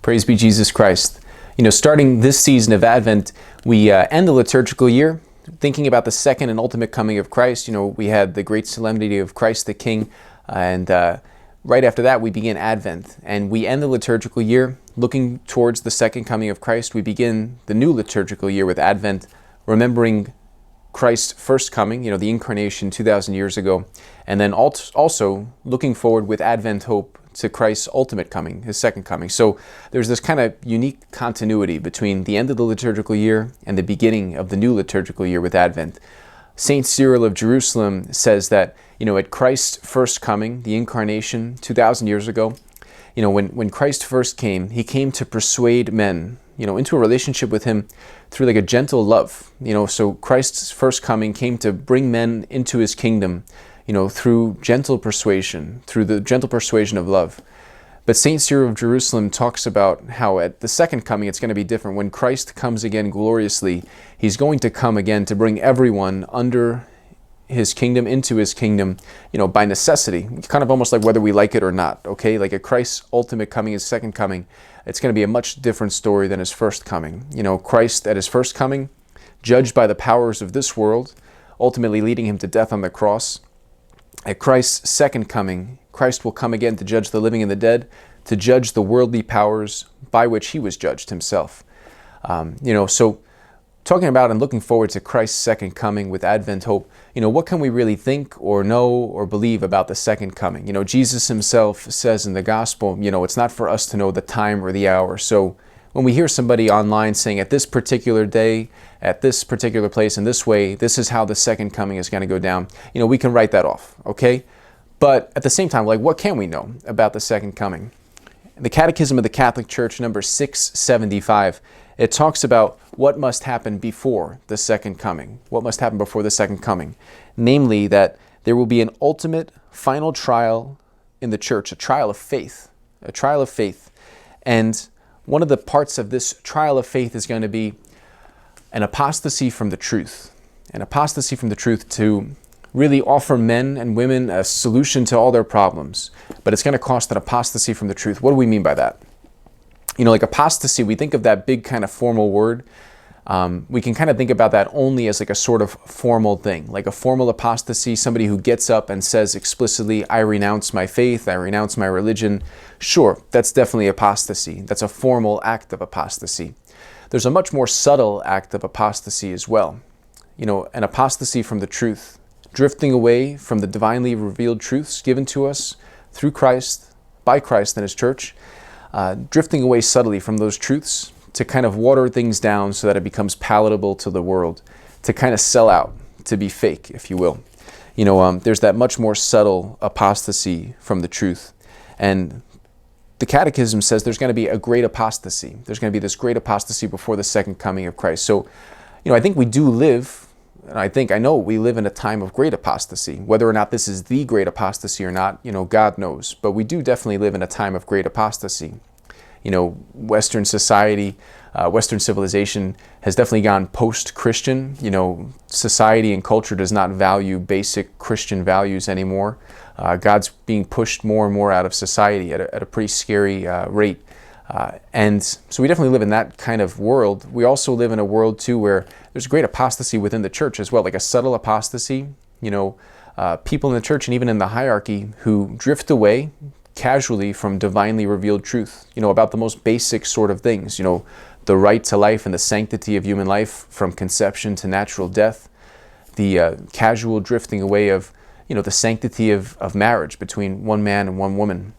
Praise be Jesus Christ. Starting this season of Advent, we end the liturgical year thinking about the second and ultimate coming of Christ. We had the great solemnity of Christ the King, and right after that we begin Advent. And we end the liturgical year looking towards the second coming of Christ. We begin the new liturgical year with Advent, remembering Christ's first coming, the incarnation 2,000 years ago, and then also looking forward with Advent hope to Christ's ultimate coming, his second coming. So there's this kind of unique continuity between the end of the liturgical year and the beginning of the new liturgical year with Advent. Saint Cyril of Jerusalem says that, at Christ's first coming, the incarnation 2,000 years ago, when Christ first came, he came to persuade men, into a relationship with him through like a gentle love. So Christ's first coming came to bring men into his kingdom, through gentle persuasion, through the gentle persuasion of love. But Saint Cyril of Jerusalem talks about how at the second coming it's going to be different. When Christ comes again gloriously, he's going to come again to bring everyone under his kingdom, into his kingdom, by necessity. Kind of almost like whether we like it or not, okay? Like at Christ's ultimate coming, his second coming, it's going to be a much different story than his first coming. Christ at his first coming, judged by the powers of this world, ultimately leading him to death on the cross. At Christ's second coming, Christ will come again to judge the living and the dead, to judge the worldly powers by which he was judged himself. So talking about and looking forward to Christ's second coming with Advent hope, what can we really think or know or believe about the second coming? Jesus himself says in the gospel, it's not for us to know the time or the hour. So when we hear somebody online saying at this particular day, at this particular place, in this way, this is how the second coming is going to go down, we can write that off, okay? But at the same time, what can we know about the second coming? The Catechism of the Catholic Church, number 675, it talks about what must happen before the second coming. What must happen before the second coming? Namely, that there will be an ultimate final trial in the church, a trial of faith. A trial of faith. And one of the parts of this trial of faith is going to be an apostasy from the truth. An apostasy from the truth to really offer men and women a solution to all their problems. But it's going to cost an apostasy from the truth. What do we mean by that? Like apostasy, we think of that big kind of formal word. We can kind of think about that only as like a sort of formal thing, like a formal apostasy, somebody who gets up and says explicitly, I renounce my faith, I renounce my religion. Sure, that's definitely apostasy. That's a formal act of apostasy. There's a much more subtle act of apostasy as well. An apostasy from the truth, drifting away from the divinely revealed truths given to us through Christ, by Christ and his church, drifting away subtly from those truths to kind of water things down so that it becomes palatable to the world, to kind of sell out, to be fake, if you will. There's that much more subtle apostasy from the truth. And the Catechism says there's going to be a great apostasy. There's going to be this great apostasy before the second coming of Christ. So, I think we do live, and I know we live in a time of great apostasy. Whether or not this is the great apostasy or not, God knows. But we do definitely live in a time of great apostasy. Western society, Western civilization has definitely gone post-Christian. Society and culture does not value basic Christian values anymore. God's being pushed more and more out of society at a pretty scary rate. And so we definitely live in that kind of world. We also live in a world, too, where there's great apostasy within the church as well, like a subtle apostasy. People in the church and even in the hierarchy who drift away casually from divinely revealed truth, about the most basic sort of things, the right to life and the sanctity of human life from conception to natural death, the casual drifting away of, the sanctity of marriage between one man and one woman,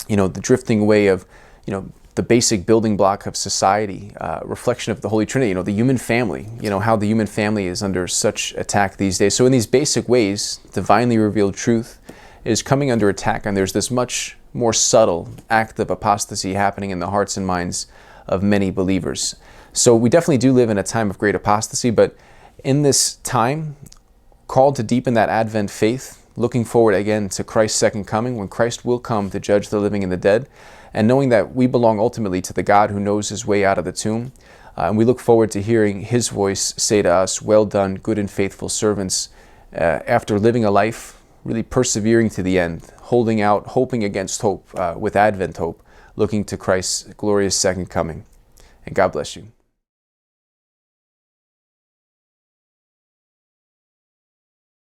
the drifting away of, the basic building block of society, reflection of the Holy Trinity, the human family, how the human family is under such attack these days. So in these basic ways, divinely revealed truth is coming under attack, and there's this much more subtle act of apostasy happening in the hearts and minds of many believers. So we definitely do live in a time of great apostasy, but in this time, called to deepen that Advent faith, looking forward again to Christ's second coming, when Christ will come to judge the living and the dead, and knowing that we belong ultimately to the God who knows his way out of the tomb. And we look forward to hearing his voice say to us, well done, good and faithful servants, after living a life really persevering to the end, holding out, hoping against hope, with Advent hope, looking to Christ's glorious second coming. And God bless you.